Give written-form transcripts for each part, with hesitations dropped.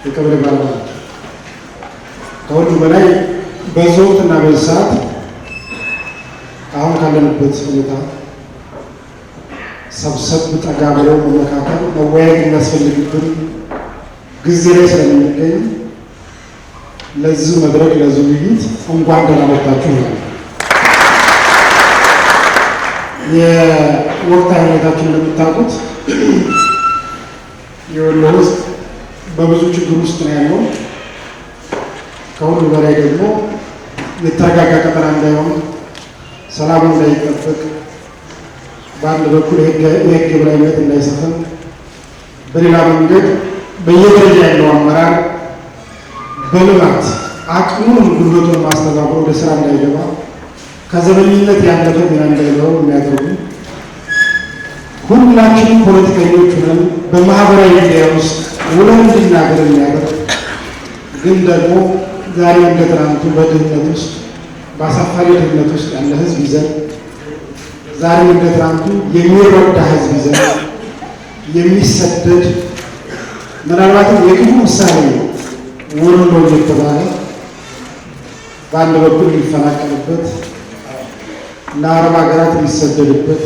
የቀበሌ ባለሙያዎች ከሁሉ በላይ በዚህ ወቅትና በዚህ ሰዓት አሁን ካለንበት ሁኔታ ሰብሰብ ጠጋ ብለው መመካከል መወያየት የሚያስፈልግብን ጊዜ ላይ ስለምንገኝ ለዚህ መድረክ ለዚህ ውይይት እንኳን ደህና መጣችሁ ነው። የወቅታዊ ሁኔታችን እንደምታውቁት የወሎ ሕዝብ በብዙ ችግር ውስጥ ነው ያለው። ከሁሉ በላይ ደግሞ የተረጋጋ ቀጠና እንዳይሆን፣ ሰላም እንዳይጠበቅ፣ በአንድ በኩል የህግ የበላይነት እንዳይሰፍን፣ በሌላ መንገድ በየደረጃ ያለው አመራር በልማት አቅሙን ጉልበቱን ማስተባበሩ ወደ ስራ እንዳይገባ ከዘመኝነት ያለፈ ሚና እንዳይኖረው የሚያደርጉ ሁላችንም ፖለቲከኞች ሆነን በማህበራዊ ሚዲያ ውስጥ ውለን እንድናገር የሚያደርግ ግን ደግሞ ዛሬ እንደ ትናንቱ በድህነት ውስጥ በአሳፋሪ ድህነት ውስጥ ያለ ህዝብ ይዘን ዛሬ እንደ ትናንቱ የሚረዳ ህዝብ ይዘን የሚሰደድ ምናልባትም የክፉ ምሳሌ ወሎ እየተባለ በአንድ በኩል የሚፈናቀልበት ለአረብ ሀገራት የሚሰደድበት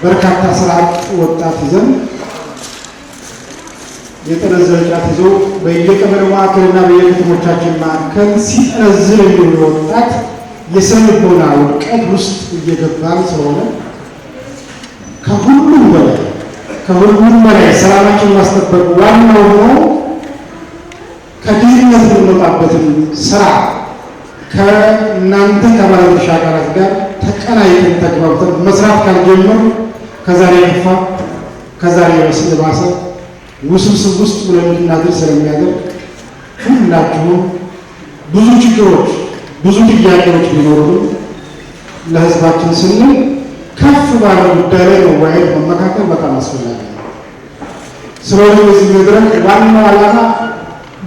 በርካታ ስራ አጥ ወጣት ይዘን የጠነዘለ ጫት ይዞ በየቀበሌው ማዕከልና በየከተሞቻችን ማዕከል ሲጠነዝል የሚውል ወጣት የስነ ልቦና ውድቀት ውስጥ እየገባን ስለሆነ ከሁሉም በላይ ሰላማችን ማስጠበቅ ዋናው ሆኖ ከድህነት የምንወጣበትን ስራ ከእናንተ ከባለድርሻ አካላት ጋር ተቀናይተን ተግባብተን መስራት ካልጀመር ከዛሬ የከፋ ከዛሬ የባሰ ውስብስብ ውስጥ ብለን እንድናድር ስለሚያደርግ ሁላችሁም ብዙ ችግሮች ብዙ ጥያቄዎች ቢኖሩም ለህዝባችን ስንል ከፍ ባለ ጉዳይ ላይ መወያየት መመካከል በጣም አስፈላጊ ነው። ስለሆነ በዚህ መድረክ ዋናው ዓላማ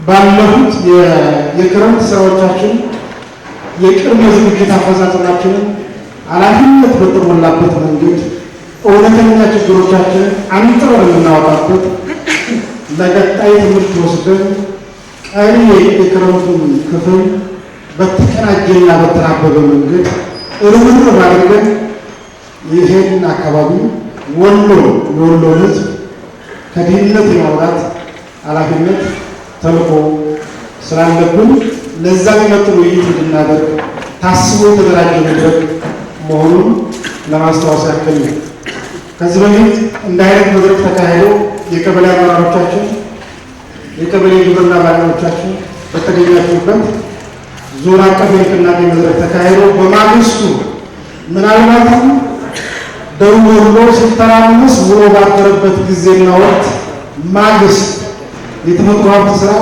ባለፉት የክረምት ስራዎቻችን የቅድመ ዝግጅት አፈጻጸማችንን ኃላፊነት በተሞላበት መንገድ እውነተኛ ችግሮቻችንን አንጥረን የምናወጣበት ለቀጣይ ትምህርት ወስደን ቀሪ የክረምቱን ክፍል በተቀናጀና በተናበበ መንገድ ርብርብ አድርገን ይሄን አካባቢ የወሎ ህዝብ ከድህነት የማውጣት ኃላፊነት ተልዕኮ ስላለብን ለዛ የሚመጥን ውይይት እንድናደርግ ታስቦ የተደራጀ መድረክ መሆኑን ለማስታወስ ያክል ነው። ከዚህ በፊት እንደ አይነት መድረክ ተካሂዶ የቀበሌ አመራሮቻችን፣ የቀበሌ ግብርና ባለሙያዎቻችን በተገኛችሁበት ዞን አቀፍ የንቅናቄ መድረክ ተካሂዶ በማግስቱ ምናልባትም ደቡብ ወሎ ሲተራመስ ውሎ ባደረበት ጊዜና ወቅት ማግስት የተፈጥሮ ሀብት ስራ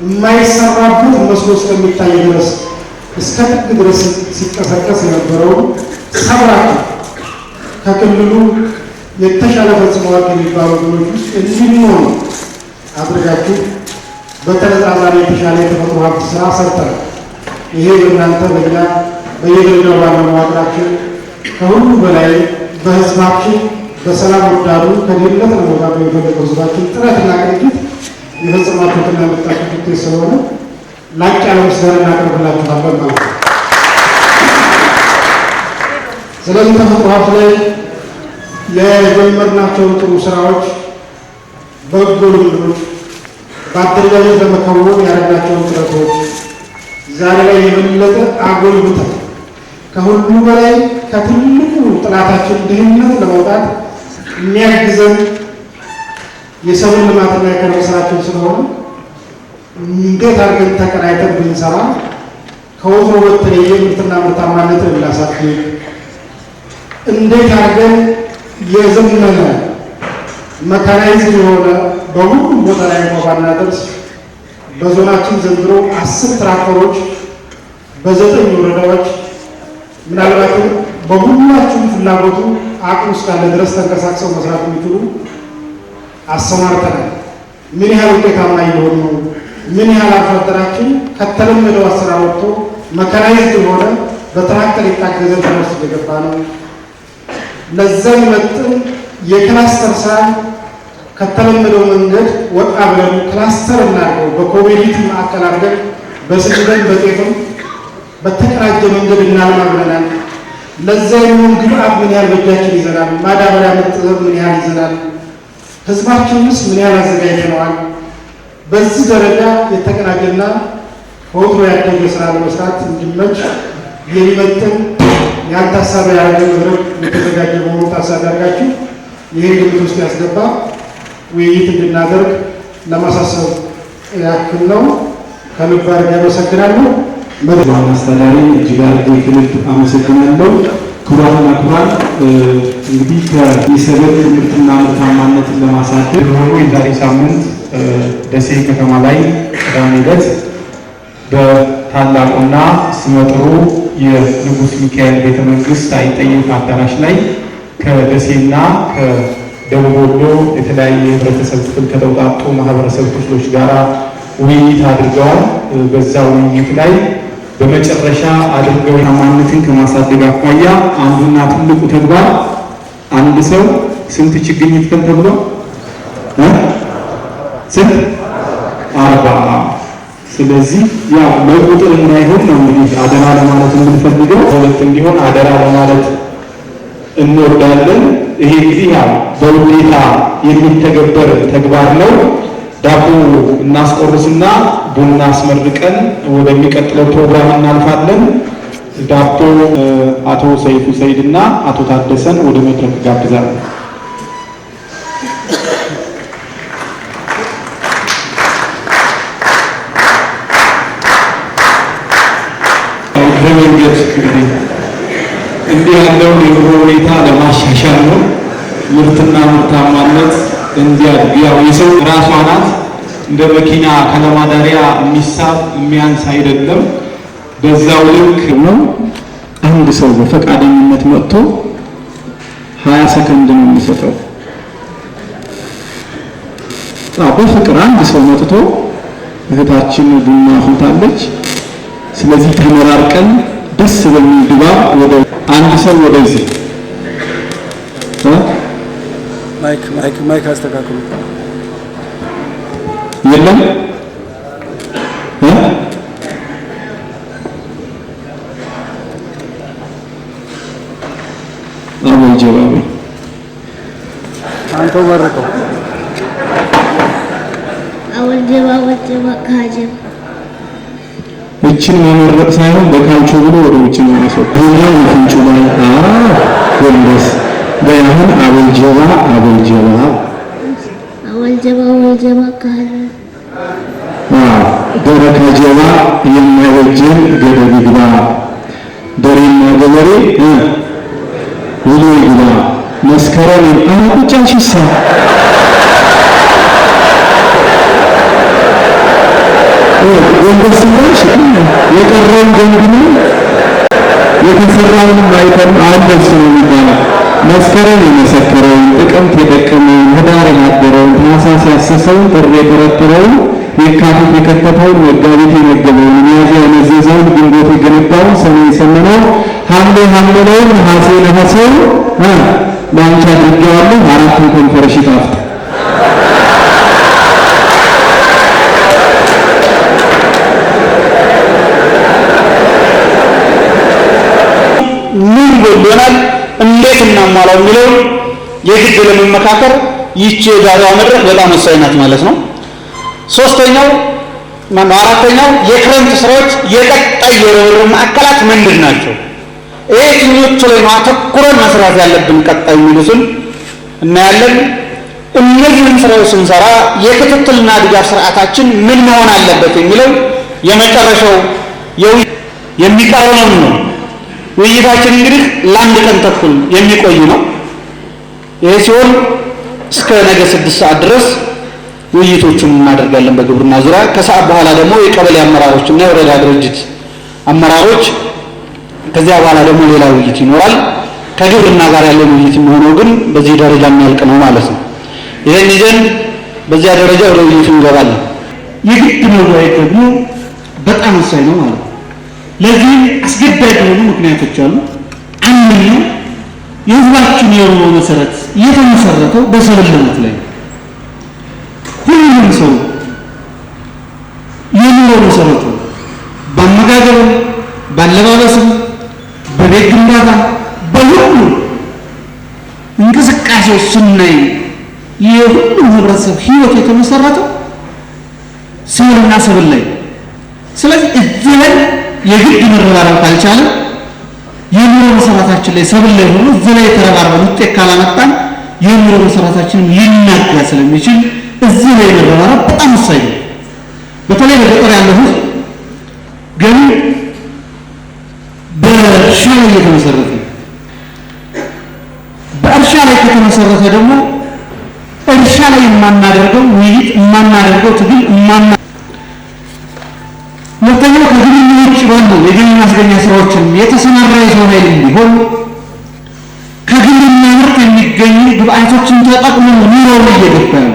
የማይሰራበት መስሎ እስከሚታይ ድረስ እስከ ጥግ ድረስ ሲቀሰቀስ የነበረውን ሰብራችሁ ከክልሉ የተሻለ ፈጽመዋል የሚባሉ ወገኖች ውስጥ እንዲሆኑ አድርጋችሁ በተነጻጻሪ የተሻለ የተፈጥሮ ሀብት ስራ ሰርተናል። ይሄ በእናንተ በእኛ በየደረጃው ባለ መዋቅራችን ከሁሉ በላይ በህዝባችን በሰላም ወዳዱ ከድህነት ለመውጣት የሚፈልገው ህዝባችን ጥረትና ቅንጅት የፈጸማችሁትና ያመጣችሁት ውጤት ስለሆነ ላቅ ያለ ምስጋና እናቀርብላችኋለን ማለት ነው። ስለዚህ ተፈጥሮ ሀብት ላይ የጀመርናቸው ጥሩ ስራዎች፣ በጎ ልምዶች፣ በአደረጃጀት ለመከወን ያደረግናቸውን ጥረቶች ዛሬ ላይ የበለጠ አጎልብተን ከሁሉ በላይ ከትልቁ ጥላታችን ድህነት ለመውጣት የሚያግዘን የሰብል ልማትና የኢኮኖሚ ስራችን ስለሆነ እንዴት አድርገን ተቀናይተን ብንሰራ ከወትሮ በተለየ ምርትና ምርታማነትን እናሳድግ፣ እንዴት አድርገን የዘመነ መካናይዝድ የሆነ በሁሉም ቦታ ላይ ባናደርስ በዞናችን ዘንድሮ 10 ትራክተሮች በ9 ወረዳዎች ምናልባትም በሁላችሁም ፍላጎቱ አቅም እስካለ ድረስ ተንቀሳቅሰው መስራት የሚችሉ አሰማርተናል። ምን ያህል ውጤታማ እየሆኑ ነው? ምን ያህል አርሶ አደራችን ከተለመደው አሰራር ወጥቶ መካናይዝድ የሆነ በትራክተር የታገዘ ትምህርት እየገባ ነው? ለዛ የሚመጥን የክላስተር ስራ ከተለመደው መንገድ ወጣ ብለን ክላስተር እናድርገው፣ በኮሚኒቲ ማዕከል አድርገን በስንዴም በጤፍም በተቀናጀ መንገድ እናልማ ብለናል። ለዛ የሚሆን ግብአት ምን ያህል በእጃችን ይዘናል? ማዳበሪያ መጠዘብ ምን ያህል ይዘናል? ህዝባችንስ ምን ያህል አዘጋጅተነዋል? በዚህ ደረጃ የተቀናጀና ከወትሮ ያደገ ስራ ለመስራት እንዲመች የሚመጥን ያን ታሳቢ ያደረገ መድረክ የተዘጋጀ መሆኑን ታሳቢ አድርጋችሁ ይህን ግምት ውስጥ ያስገባ ውይይት እንድናደርግ ለማሳሰብ ያክል ነው። ከልብ አድርጌ አመሰግናለሁ። ዋና አስተዳዳሪ እጅግ አድርጌ ከልብ አመሰግናለሁ። ክቡራትና ክቡራን እንግዲህ ከኢሰበት ምርትና ምርታማነትን ለማሳደግ የዛሬ ሳምንት ደሴ ከተማ ላይ ቅዳሜ ዕለት በታላቁና ስመጥሩ የንጉሥ ሚካኤል ቤተ መንግስት አይጠየፍ አዳራሽ ላይ ከደሴና ከደቡብ ወሎ የተለያየ የህብረተሰብ ክፍል ከተውጣጡ ማህበረሰብ ክፍሎች ጋር ውይይት አድርገዋል። በዛ ውይይት ላይ በመጨረሻ አድርገው ታማኝነትን ከማሳደግ አኳያ አንዱና ትልቁ ተግባር አንድ ሰው ስንት ችግኝ ይትከል ተብሎ ስንት 40። ስለዚህ ያው ለቁጥር እንዳይሆን ነው እንግዲህ አደራ ለማለት የምንፈልገው፣ ሁለት እንዲሆን አደራ ለማለት እንወዳለን። ይሄ እንግዲህ ያው በውዴታ የሚተገበር ተግባር ነው። ዳቦ እናስቆርስና ቡና አስመርቀን ወደሚቀጥለው ፕሮግራም እናልፋለን። ዳቦ አቶ ሰይፉ ሰይድና አቶ ታደሰን ወደ መድረክ ጋብዛለሁ። በመንገድ እንዲህ ያለውን የኑሮ ሁኔታ ለማሻሻል ነው። ምርትና ምርታማነት እንዲያድግ ያው የሰው ራሷ ናት። እንደ መኪና ከለማዳሪያ የሚሳብ የሚያንስ አይደለም። በዛው ልክ ነው። አንድ ሰው በፈቃደኝነት መጥቶ 20 ሰከንድ ነው የሚሰጠው። በፍቅር አንድ ሰው መጥቶ እህታችን ቡና አፍልታለች፣ ስለዚህ ተመራርቀን ደስ በሚል ድባብ ወደ አንድ ሰው ወደዚህ ማይክ አስተካክሉ። የለም አቦል ጀባቤ አንተው መረቀው አቦል ጀባ ካጀብ እችን መመረቅ ሳይሆን በካልቾ ብሎ ወደ ውጭ ነው ያስወጣው። ፍንጩ ላይ ጎንበስ በያሁን አቦል ጀባ ካለ ደረካ ጀባ የሚያወጅን ገደብ ይግባ፣ ደሬና ገበሬ ውሎ ይግባ፣ መስከረም አቁጫሽሳ ጎንበስ ብለሽ የቀረውን ገንግኑ የተሰራውን አይተን አለሱ ይባላል። መስከረም የመሰከረውን፣ ጥቅምት የደቀመውን፣ ህዳር ያደረውን፣ ታኅሳስ ያሰሰውን፣ ጥር የተረተረውን፣ የካቲት የከተተውን፣ መጋቢት የመገበውን፣ ሚያዝያ የመዘዘውን፣ ግንቦት የገነባውን፣ ሰኔ የሰመነውን፣ ሐምሌ ሐምሌውን፣ ነሐሴ ነሐሴውን ለአንቺ አድርጌዋለሁ። አራቱን ከንፈርሽ ይጣፍጥ። ምን ጎሎናል፣ እንዴት እናሟላው የሚለው የግድ ለመመካከር ይህች የዛሬዋ መድረክ በጣም ወሳኝ ናት ማለት ነው። አራተኛው የክረምት ስራዎች የቀጣይ የርብርብ ማዕከላት ምንድን ናቸው? የትኞቹ ላይ ነው አተኩረን መስራት ያለብን ቀጣይ የሚሉትን እናያለን። እነዚህን ስራዎች ስንሰራ የክትትልና ድጋፍ ስርዓታችን ምን መሆን አለበት የሚለው የመጨረሻው የሚቀረው ነው። ውይይታችን እንግዲህ ለአንድ ቀን ተኩል የሚቆይ ነው። ይሄ ሲሆን እስከ ነገ 6 ሰዓት ድረስ ውይይቶችን እናደርጋለን በግብርና ዙሪያ። ከሰዓት በኋላ ደግሞ የቀበሌ አመራሮች እና የወረዳ ድርጅት አመራሮች፣ ከዚያ በኋላ ደግሞ ሌላ ውይይት ይኖራል። ከግብርና ጋር ያለው ውይይት የሚሆነው ግን በዚህ ደረጃ የሚያልቅ ነው ማለት ነው። ይሄን ይዘን በዚያ ደረጃ ወደ ውይይቱ እንገባለን። የግድ መወያየት ደግሞ በጣም ወሳኝ ነው ማለት ነው። ለዚህ አስገዳጅ የሆኑ ምክንያቶች አሉ። አንደኛው የህዝባችን የኑሮ መሰረት የተመሰረተው በሰብል ልማት ላይ ነው። ሁሉም ሰው የኑሮ መሰረቱ በአመጋገብም ባለባበስም በቤት ግንባታ በሁሉ እንቅስቃሴው ስናይ የሁሉም ህብረተሰብ ህይወት የተመሰረተው ሰብልና ሰብል ላይ። ስለዚህ እዚህ ላይ የግድ መረባረብ ካልቻለ የኑሮ መሰረታችን ላይ ሰብል ላይ ሆኖ እዚህ ላይ የተረባረበ ውጤት ካላመጣን የኑሮ መሰረታችንን ሊናጋ ስለሚችል እዚህ ላይ መረባረብ በጣም ወሳኝ ነው። በተለይ በገጠር ያለው ህዝብ ገቢ በእርሻ ላይ የተመሰረተ በእርሻ ላይ ከተመሰረተ ደግሞ እርሻ ላይ የማናደርገው ውይይት የማናደርገው ትግል ሁለተኛው ከግብርና ውጭ ባሉ የገቢ ማስገኛ ስራዎችን የተሰማራ የሰው ኃይል ቢሆን ከግብርና ምርት የሚገኙ ግብአቶችን ተጠቅሞ ኑሮውን እየገፋ ነው።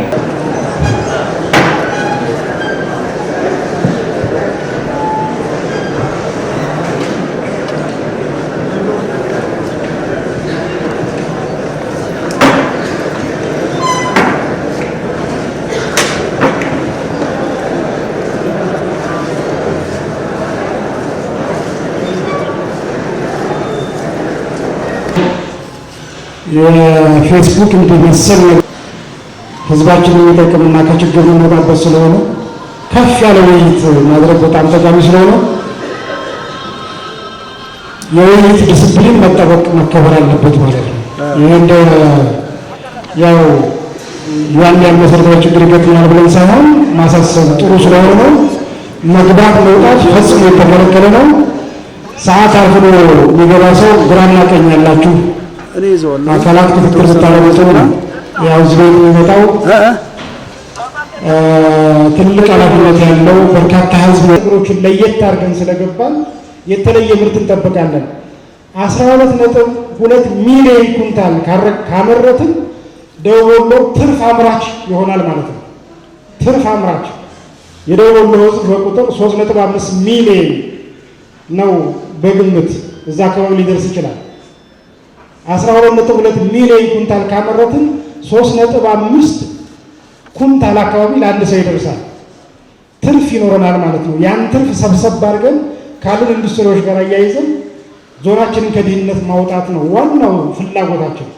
የፌስቡክ እንደመሰል ህዝባችንን የሚጠቅምና ከችግር የሚወጣበት ስለሆነ ከፍ ያለ ውይይት ማድረግ በጣም ጠቃሚ ስለሆነ የውይይት ዲስፕሊን መጠበቅ መከበር አለበት ማለት ነው። ይህ እንደ ያው ያን መሰረታዊ ችግር ይገጥማል ብለን ሳይሆን ማሳሰብ ጥሩ ስለሆነ ነው። መግባት መውጣት ፈጽሞ የተከለከለ ነው። ሰዓት አርፍዶ የሚገባ ሰው ግራና ቀኝ ያላችሁ አካላት ክትትል ብታደርጉ ነው። ያው እዚህ ቤት የሚመጣው ትልቅ ኃላፊነት ያለው በርካታ ህዝብ ነገሮችን ለየት አድርገን ስለገባን የተለየ ምርት እንጠብቃለን። 12.2 ሚሊዮን ኩንታል ካመረትን ደቡብ ወሎ ትርፍ አምራች ይሆናል ማለት ነው። ትርፍ አምራች የደቡብ ወሎ ህዝብ በቁጥር 3.5 ሚሊዮን ነው በግምት እዛ አካባቢ ሊደርስ ይችላል። 12.2 ሚሊዮን ኩንታል ካመረትን 3.5 ኩንታል አካባቢ ለአንድ ሰው ይደርሳል። ትርፍ ይኖረናል ማለት ነው። ያን ትርፍ ሰብሰብ አድርገን ካሉን ኢንዱስትሪዎች ጋር አያይዘን ዞናችንን ከድህነት ማውጣት ነው ዋናው ፍላጎታችን።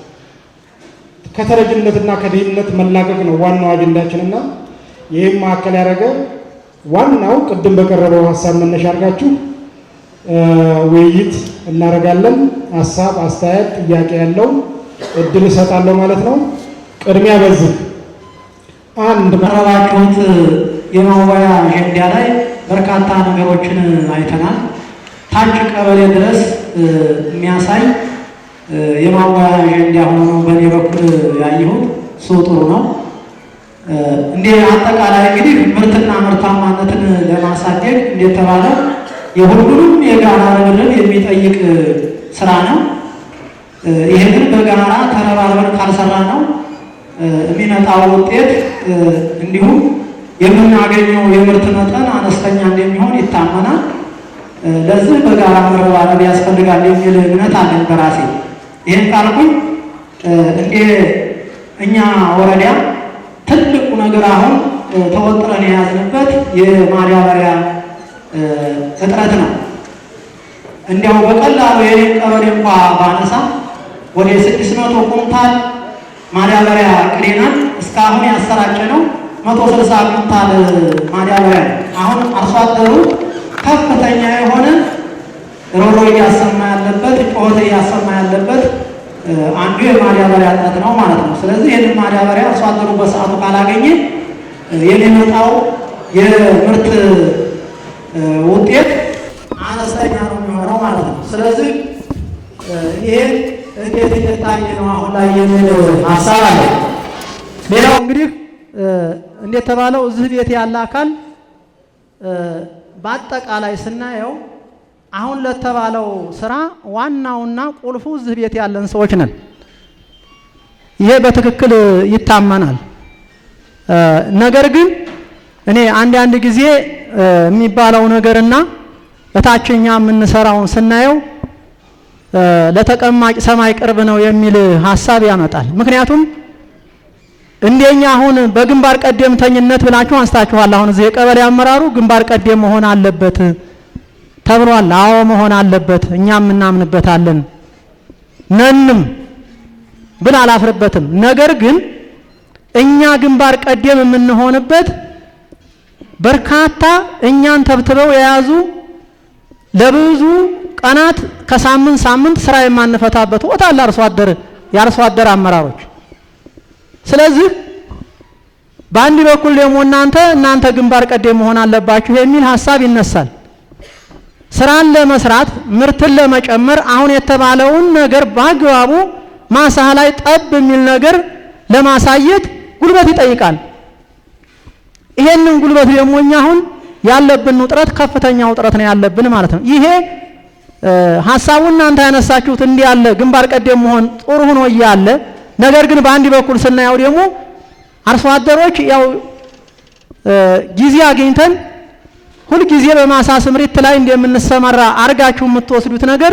ከተረጅነትና ከድህነት መላቀቅ ነው ዋናው አጀንዳችንና ይህም ማዕከል ያደረገ ዋናው ቅድም በቀረበው ሀሳብ መነሻ አድርጋችሁ ውይይት እናደርጋለን። ሀሳብ፣ አስተያየት፣ ጥያቄ ያለው እድል እሰጣለሁ ማለት ነው። ቅድሚያ በዚህ አንድ በቀረባችሁት የመወያ አጀንዳ ላይ በርካታ ነገሮችን አይተናል። ታች ቀበሌ ድረስ የሚያሳይ የመወያ አጀንዳ ሆኖ በእኔ በኩል ያየሁት እሱ ጥሩ ነው። እንደ አጠቃላይ እንግዲህ ምርትና ምርታማነትን ለማሳደግ እንደተባለ የሁሉንም የጋራ ርብርብ የሚጠይቅ ስራ ነው። ይህንን በጋራ ተረባርበን ካልሰራ ነው የሚመጣው ውጤት እንዲሁም የምናገኘው የምርት መጠን አነስተኛ እንደሚሆን ይታመናል። ለዚህ በጋራ መረባረብ ያስፈልጋል የሚል እምነት አለኝ በራሴ። ይህን ካልኩኝ እንደ እኛ ወረዳ ትልቁ ነገር አሁን ተወጥረን የያዝንበት የማዳበሪያ እጥረት ነው። እንዲያው በቀላሉ የኔን ቀበሌ እንኳ ባነሳ ወደ 600 ኩንታል ማዳበሪያ ቅዴናል። እስካሁን ያሰራጨ ነው 160 ኩንታል ማዳበሪያ። አሁን አርሶ አደሩ ከፍተኛ የሆነ ሮሮ እያሰማ ያለበት ጩኸት እያሰማ ያለበት አንዱ የማዳበሪያ እጥረት ነው ማለት ነው። ስለዚህ ይህንን ማዳበሪያ አርሶ አደሩ በሰዓቱ ካላገኘ የሚመጣው የምርት ውጤት አነስተኛ ነው የሚሆነው ማለት ነው። ስለዚህ ይሄ እንዴት እየታየ ነው አሁን ላይ የሚል ሀሳብ አለ። ሌላው እንግዲህ እንደተባለው እዚህ ቤት ያለ አካል በአጠቃላይ ስናየው አሁን ለተባለው ስራ ዋናውና ቁልፉ እዚህ ቤት ያለን ሰዎች ነን። ይሄ በትክክል ይታመናል። ነገር ግን እኔ አንድ ጊዜ የሚባለው ነገርና በታችኛ የምንሰራውን ስናየው ለተቀማጭ ሰማይ ቅርብ ነው የሚል ሀሳብ ያመጣል። ምክንያቱም እንደኛ አሁን በግንባር ቀደምተኝነት ብላችሁ አንስታችኋል። አሁን እዚህ የቀበሌ አመራሩ ግንባር ቀደም መሆን አለበት ተብሏል። አዎ መሆን አለበት፣ እኛም እናምንበታለን ነንም ብል አላፍርበትም። ነገር ግን እኛ ግንባር ቀደም የምንሆንበት በርካታ እኛን ተብትበው የያዙ ለብዙ ቀናት ከሳምንት ስራ የማንፈታበት ወጣ የአርሶ አደር አመራሮች። ስለዚህ በአንድ በኩል ደግሞ እናንተ ግንባር ቀደም መሆን አለባችሁ የሚል ሐሳብ ይነሳል። ስራን ለመስራት ምርትን ለመጨመር አሁን የተባለውን ነገር በአግባቡ ማሳ ላይ ጠብ የሚል ነገር ለማሳየት ጉልበት ይጠይቃል። ይሄንን ጉልበት ደግሞ እኛ አሁን ያለብን ውጥረት ከፍተኛ ውጥረት ነው ያለብን ማለት ነው። ይሄ ሐሳቡን እናንተ ያነሳችሁት እንዲህ ያለ ግንባር ቀደም መሆን ጥሩ ሆኖ እያለ ነገር ግን በአንድ በኩል ስናየው ደግሞ አርሶ አደሮች ያው ጊዜ አግኝተን ሁል ጊዜ በማሳ ስምሪት ላይ እንደምንሰማራ አርጋችሁ የምትወስዱት ነገር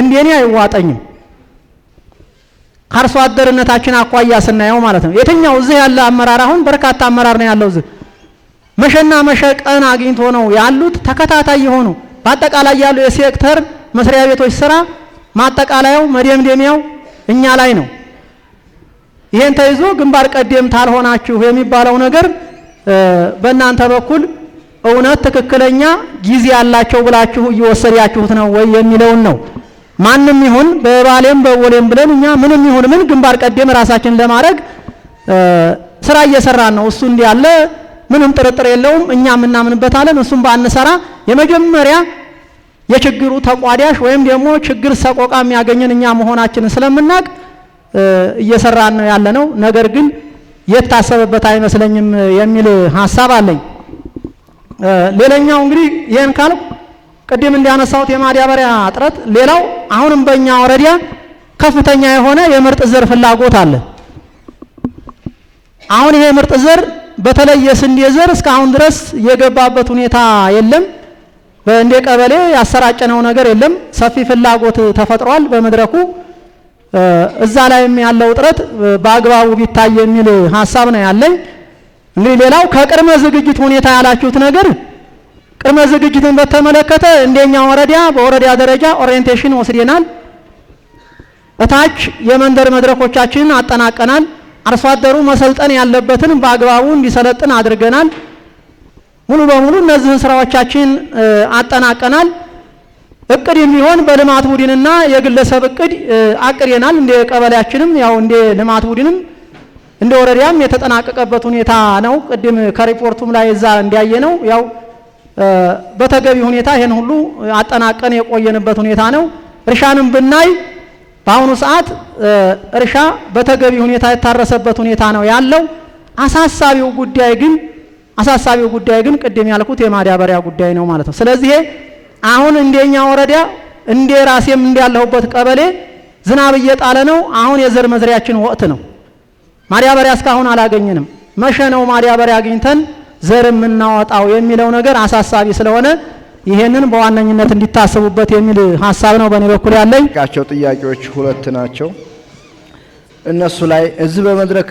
እንደኔ አይዋጠኝም። አርሶ አደርነታችን አኳያ ስናየው ማለት ነው። የትኛው እዚህ ያለ አመራር አሁን በርካታ አመራር ነው ያለው እዚህ መሸና መሸቀን አግኝቶ ነው ያሉት ተከታታይ የሆኑ በአጠቃላይ ያሉ የሴክተር መስሪያ ቤቶች ስራ ማጠቃለያው መደምደሚያው እኛ ላይ ነው። ይሄን ተይዞ ግንባር ቀደም ታልሆናችሁ የሚባለው ነገር በእናንተ በኩል እውነት ትክክለኛ ጊዜ ያላቸው ብላችሁ እየወሰዳችሁት ነው ወይ የሚለውን ነው። ማንም ይሁን በባሌም በወሌም ብለን እኛ ምንም ይሁን ምን ግንባር ቀደም ራሳችን ለማድረግ ስራ እየሰራን ነው። እሱ እንዲህ ያለ ምንም ጥርጥር የለውም። እኛም እናምንበታለን። እሱም ባንሰራ የመጀመሪያ የችግሩ ተቋዳሽ ወይም ደግሞ ችግር ሰቆቃ የሚያገኘን እኛ መሆናችንን ስለምናቅ እየሰራን ነው ያለነው። ነገር ግን የታሰበበት አይመስለኝም የሚል ሐሳብ አለኝ። ሌላኛው እንግዲህ ይሄን ካል ቅድም እንዲያነሳውት የማዳበሪያ እጥረት፣ ሌላው አሁንም በእኛ ወረዳ ከፍተኛ የሆነ የምርጥ ዘር ፍላጎት አለ። አሁን ይሄ ምርጥ ዘር በተለይ የስንዴ ዘር እስካሁን ድረስ የገባበት ሁኔታ የለም። በእንደ ቀበሌ ያሰራጨነው ነገር የለም። ሰፊ ፍላጎት ተፈጥሯል በመድረኩ። እዛ ላይም ያለው እጥረት በአግባቡ ቢታይ የሚል ሐሳብ ነው ያለኝ። እንግዲህ ሌላው ከቅድመ ዝግጅት ሁኔታ ያላችሁት ነገር ቅድመ ዝግጅትን በተመለከተ እንደኛ ወረዳ በወረዳ ደረጃ ኦሪየንቴሽን ወስደናል። እታች የመንደር መድረኮቻችንን አጠናቀናል። አርሶ አደሩ መሰልጠን ያለበትን በአግባቡ እንዲሰለጥን አድርገናል። ሙሉ በሙሉ እነዚህን ስራዎቻችን አጠናቀናል። እቅድ የሚሆን በልማት ቡድንና የግለሰብ እቅድ አቅደናል። እንደ ቀበሌያችንም ያው እንደ ልማት ቡድንም እንደ ወረዳም የተጠናቀቀበት ሁኔታ ነው። ቅድም ከሪፖርቱም ላይ እዛ እንዲያየ ነው ያው በተገቢ ሁኔታ ይሄን ሁሉ አጠናቀን የቆየንበት ሁኔታ ነው። እርሻንም ብናይ በአሁኑ ሰዓት እርሻ በተገቢ ሁኔታ የታረሰበት ሁኔታ ነው ያለው። አሳሳቢው ጉዳይ ግን ቅድም ያልኩት የማዳበሪያ ጉዳይ ነው ማለት ነው። ስለዚህ አሁን እንደኛ ወረዳ እንደ ራሴም እንዳለሁበት ቀበሌ ዝናብ እየጣለ ነው። አሁን የዘር መዝሪያችን ወቅት ነው። ማዳበሪያ እስካሁን አላገኘንም። መቼ ነው ማዳበሪያ አግኝተን ዘር የምናወጣው የሚለው ነገር አሳሳቢ ስለሆነ ይሄንን በዋነኝነት እንዲታሰቡበት የሚል ሐሳብ ነው በእኔ በኩል ያለኝ። ጥያቄዎች ሁለት ናቸው። እነሱ ላይ እዚህ በመድረክ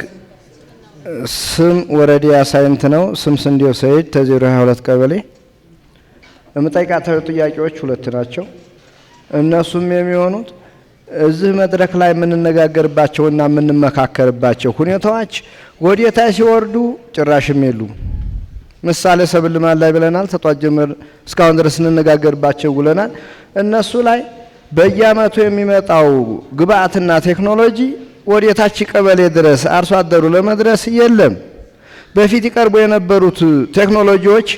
ስም ወረዳ ሳይንት ነው ስም ስንዴው ሰይድ ተ022 ቀበሌ የምጠይቃቸው ጥያቄዎች ሁለት ናቸው። እነሱም የሚሆኑት እዚህ መድረክ ላይ የምንነጋገርባቸውና የምንመካከርባቸው ሁኔታዎች ወዴታ ሲወርዱ ጭራሽም የሉም። ምሳሌ ሰብል ልማት ላይ ብለናል። ተጧት ጀምር እስካሁን ድረስ እንነጋገርባቸው ብለናል። እነሱ ላይ በየአመቱ የሚመጣው ግብአትና ቴክኖሎጂ ወዴታች ቀበሌ ድረስ አርሶ አደሩ ለመድረስ የለም። በፊት ይቀርቡ የነበሩት ቴክኖሎጂዎች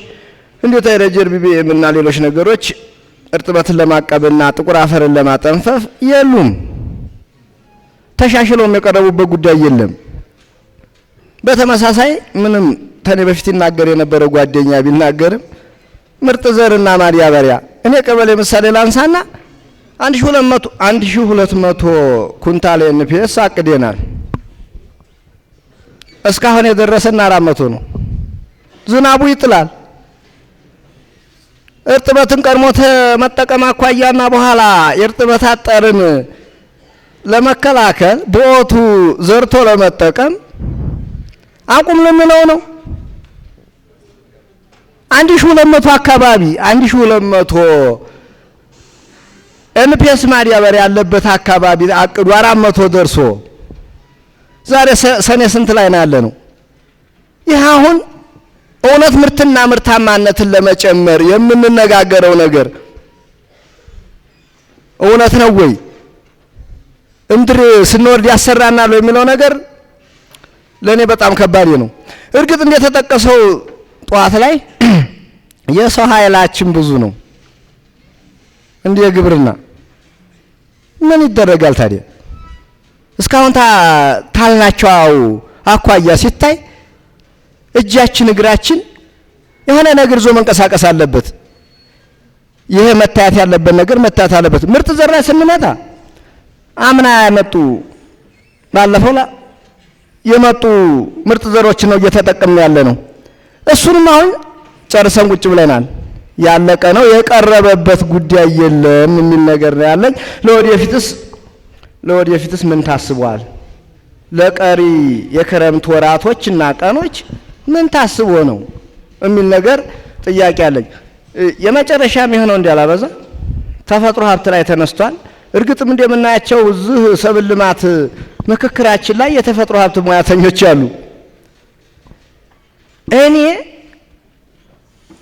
እንዴት አይረጀር ቢቢኤም እና ሌሎች ነገሮች እርጥበትን ለማቀብና ጥቁር አፈርን ለማጠንፈፍ የሉም። ተሻሽሎም የቀረቡበት ጉዳይ የለም። በተመሳሳይ ምንም ተኔ በፊት ይናገር የነበረ ጓደኛ ቢናገርም ምርጥ ዘርና ማዳበሪያ እኔ ቀበሌ ምሳሌ ላንሳና 1200 ኩንታል ኤንፒኤስ አቅደናል። እስካሁን የደረሰና 400 ነው። ዝናቡ ይጥላል። እርጥበትን ቀድሞ መጠቀም አኳያና በኋላ የእርጥበት አጠርን ለመከላከል በወቱ ዘርቶ ለመጠቀም አቁም ልንለው ነው? 1200 አካባቢ 1200 ኤንፒኤስ ማዳበሪያ ያለበት አካባቢ አቅዱ 400 ደርሶ ዛሬ ሰኔ ስንት ላይ ነው ያለ ነው? ይህ አሁን እውነት ምርትና ምርታማነትን ለመጨመር የምንነጋገረው ነገር እውነት ነው ወይ? እንድር ስንወርድ ያሰራናል የሚለው ነገር ለኔ በጣም ከባድ ነው። እርግጥ እንደተጠቀሰው ጧት ላይ የሰው ኃይላችን ብዙ ነው። እንደ ግብርና ምን ይደረጋል ታዲያ? እስካሁን ታልናቸው አኳያ ሲታይ እጃችን እግራችን የሆነ ነገር ይዞ መንቀሳቀስ አለበት። ይሄ መታየት ያለበት ነገር መታየት አለበት። ምርጥ ዘር ስንመጣ አምና ያመጡ ባለፈው የመጡ ምርጥ ዘሮች ነው እየተጠቀምን ያለ ነው። እሱንም አሁን ጨርሰን ቁጭ ብለናል። ያለቀ ነው የቀረበበት ጉዳይ የለም የሚል ነገር ነው ያለኝ። ለወደፊትስ ምን ታስቧል? ለቀሪ የክረምት ወራቶችና ቀኖች ምን ታስቦ ነው የሚል ነገር ጥያቄ አለኝ። የመጨረሻ የሚሆነው እንዲያላበዛ ተፈጥሮ ሀብት ላይ ተነስቷል። እርግጥም እንደምናያቸው እዚህ ሰብል ልማት ምክክራችን ላይ የተፈጥሮ ሀብት ሙያተኞች አሉ።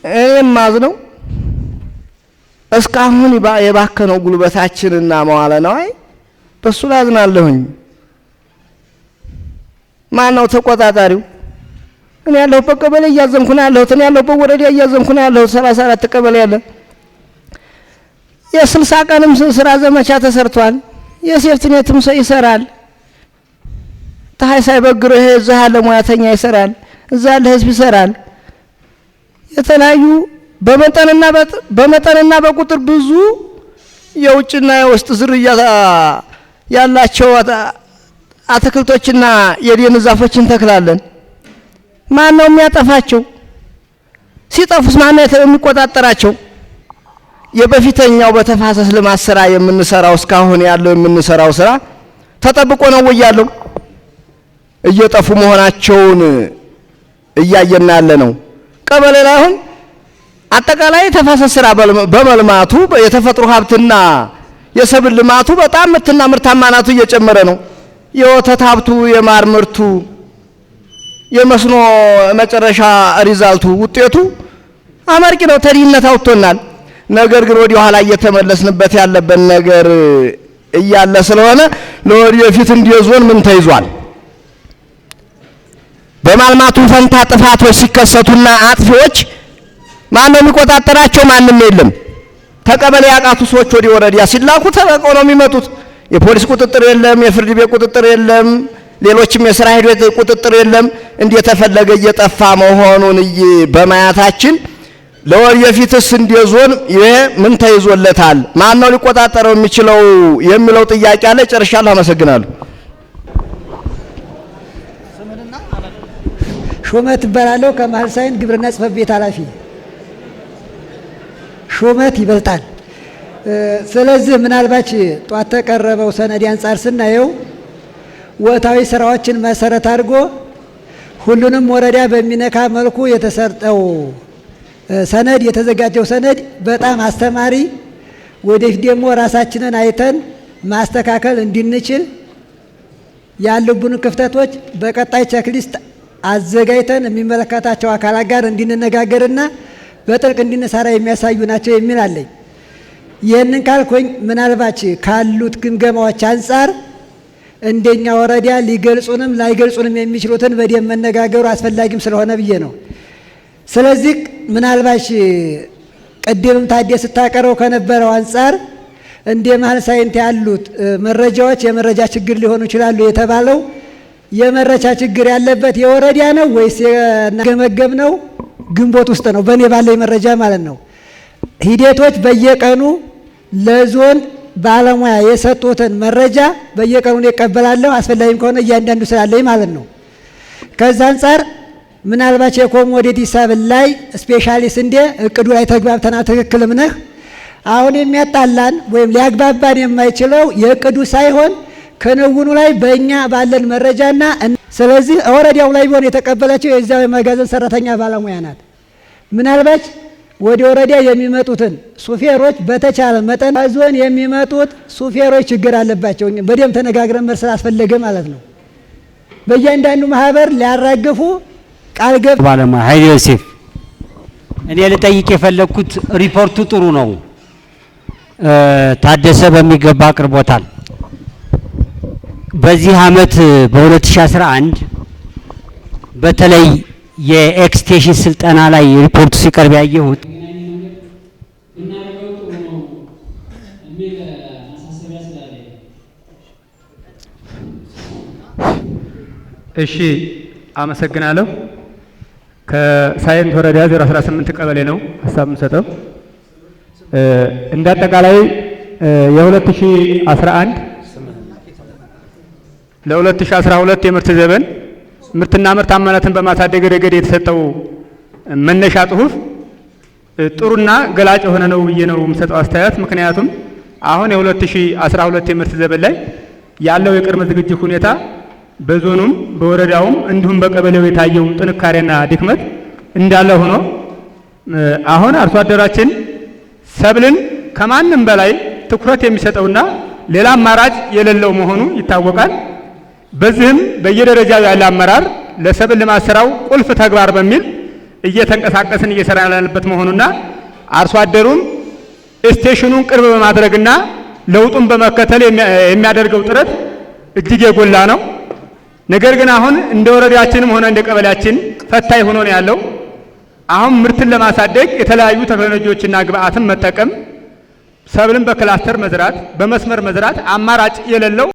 እኔም ማዝነው እስካሁን የባከነው ጉልበታችንና መዋለ ነዋይ በሱ ላዝናለሁኝ። ማን ነው ተቆጣጣሪው? እኔ ያለሁበት ቀበሌ እያዘንኩ ነው ያለሁት። እኔ ያለሁበት ወረዳ እያዘንኩ ነው ያለሁት። 34 ቀበሌ ያለ የ60 ቀንም ስራ ዘመቻ ተሰርቷል። የሴፍትኔትም ሰው ይሰራል። ፀሐይ ሳይበግረው ይሄ እዛ ያለ ሙያተኛ ይሰራል። እዛ ያለ ህዝብ ይሰራል። የተለያዩ በመጠንና በቁጥር ብዙ የውጭና የውስጥ ዝርያ ያላቸው አትክልቶችና የደን ዛፎችን ተክላለን። ማን ነው የሚያጠፋቸው? ሲጠፉስ ማን ነው የሚቆጣጠራቸው? የበፊተኛው በተፋሰስ ልማት ስራ የምንሰራው እስካሁን ያለው የምንሰራው ስራ ተጠብቆ ነው ወይ ያለው? እየጠፉ መሆናቸውን እያየን ያለ ነው። ቀበሌ ላይ አሁን አጠቃላይ ተፋሰስ ስራ በመልማቱ የተፈጥሮ ሀብትና የሰብል ልማቱ በጣም ምርትና ምርታማነቱ እየጨመረ ነው። የወተት ሀብቱ፣ የማር ምርቱ፣ የመስኖ መጨረሻ ሪዛልቱ ውጤቱ አመርቂ ነው። ተድህነት አውጥቶናል። ነገር ግን ወደ ኋላ እየተመለስንበት ያለበት ነገር እያለ ስለሆነ ለወደፊት እንዲዞን ምን ተይዟል? በማልማቱ ፈንታ ጥፋቶች ሲከሰቱና አጥፊዎች ማን ነው የሚቆጣጠራቸው? ማንም የለም። ተቀበሌ ያቃቱ ሰዎች ወደ ወረዳ ሲላኩ ተበቀው ነው የሚመጡት። የፖሊስ ቁጥጥር የለም፣ የፍርድ ቤት ቁጥጥር የለም፣ ሌሎችም የስራ ሂደት ቁጥጥር የለም። እንደተፈለገ እየጠፋ መሆኑን በማያታችን ለወደፊትስ እንዲዞን ይሄ ምን ተይዞለታል? ማን ነው ሊቆጣጠረው የሚችለው የሚለው ጥያቄ አለ። ጨርሻለሁ። አመሰግናለሁ። ሹመት እባላለሁ ከመሀል ሳይንት ግብርና ጽሕፈት ቤት ኃላፊ። ሹመት ይበልጣል። ስለዚህ ምናልባት ጧት ተቀረበው ሰነድ አንጻር ስናየው ወቅታዊ ስራዎችን መሰረት አድርጎ ሁሉንም ወረዳ በሚነካ መልኩ የተሰጠው ሰነድ የተዘጋጀው ሰነድ በጣም አስተማሪ፣ ወደፊት ደግሞ ራሳችንን አይተን ማስተካከል እንድንችል ያሉብን ክፍተቶች በቀጣይ ቼክሊስት አዘጋጅተን የሚመለከታቸው አካላት ጋር እንድንነጋገርና በጥልቅ እንድንሰራ የሚያሳዩ ናቸው የሚል አለኝ። ይህንን ካልኩኝ ምናልባት ካሉት ግምገማዎች አንጻር እንደኛ ወረዳ ሊገልጹንም ላይገልጹንም የሚችሉትን በደንብ መነጋገሩ አስፈላጊም ስለሆነ ብዬ ነው። ስለዚህ ምናልባት ቅድምም ታዲያ ስታቀረው ከነበረው አንጻር እንደ መሀል ሳይንት ያሉት መረጃዎች የመረጃ ችግር ሊሆኑ ይችላሉ የተባለው የመረጃ ችግር ያለበት የወረዳ ነው ወይስ የገመገም ነው ግንቦት ውስጥ ነው? በእኔ ባለኝ መረጃ ማለት ነው። ሂደቶች በየቀኑ ለዞን ባለሙያ የሰጡትን መረጃ በየቀኑ እቀበላለሁ። አስፈላጊም ከሆነ እያንዳንዱ ስላለኝ ማለት ነው። ከዛ አንጻር ምናልባት የኮሞዲቲ ሰብል ላይ ስፔሻሊስት እንደ እቅዱ ላይ ተግባብተናል። ትክክልም ነህ። አሁን የሚያጣላን ወይም ሊያግባባን የማይችለው የእቅዱ ሳይሆን ክንውኑ ላይ በእኛ ባለን መረጃና ስለዚህ ወረዳው ላይ ቢሆን የተቀበላቸው የዚያው የመጋዘን ሰራተኛ ባለሙያ ናት። ምናልባት ወደ ወረዳ የሚመጡትን ሱፌሮች በተቻለ መጠን ዞን የሚመጡት ሱፌሮች ችግር አለባቸው። በደም ተነጋግረን መልስ አስፈለገ ማለት ነው። በእያንዳንዱ ማህበር ሊያራግፉ ቃል ገብ ባለሙያ ኃይሌ ዮሴፍ እኔ ልጠይቅ የፈለኩት ሪፖርቱ ጥሩ ነው፣ ታደሰ በሚገባ አቅርቦታል። በዚህ አመት በ2011 በተለይ የኤክስቴንሽን ስልጠና ላይ ሪፖርቱ ሲቀርብ ያየሁት እሺ አመሰግናለሁ። ከሳይንት ወረዳ 018 ቀበሌ ነው ሀሳብ የምሰጠው። እንዳጠቃላይ የ2011 ለ2012 የምርት ዘመን ምርትና ምርታማነትን በማሳደግ ረገድ የተሰጠው መነሻ ጽሁፍ ጥሩና ገላጭ የሆነ ነው ብዬ ነው የምሰጠው አስተያየት። ምክንያቱም አሁን የ2012 የምርት ዘመን ላይ ያለው የቅድመ ዝግጅት ሁኔታ በዞኑም በወረዳውም እንዲሁም በቀበሌው የታየው ጥንካሬና ድክመት እንዳለ ሆኖ አሁን አርሶ አደራችን ሰብልን ከማንም በላይ ትኩረት የሚሰጠውና ሌላ አማራጭ የሌለው መሆኑ ይታወቃል። በዚህም በየደረጃው ያለ አመራር ለሰብል ልማት ስራው ቁልፍ ተግባር በሚል እየተንቀሳቀስን እየሰራን ያለበት መሆኑና አርሶ አደሩም ስቴሽኑን ቅርብ በማድረግና ለውጡን በመከተል የሚያደርገው ጥረት እጅግ የጎላ ነው። ነገር ግን አሁን እንደ ወረዳችንም ሆነ እንደ ቀበሌያችን ፈታኝ ሆኖ ነው ያለው። አሁን ምርትን ለማሳደግ የተለያዩ ቴክኖሎጂዎችና ግብአትን መጠቀም፣ ሰብልን በክላስተር መዝራት፣ በመስመር መዝራት አማራጭ የሌለው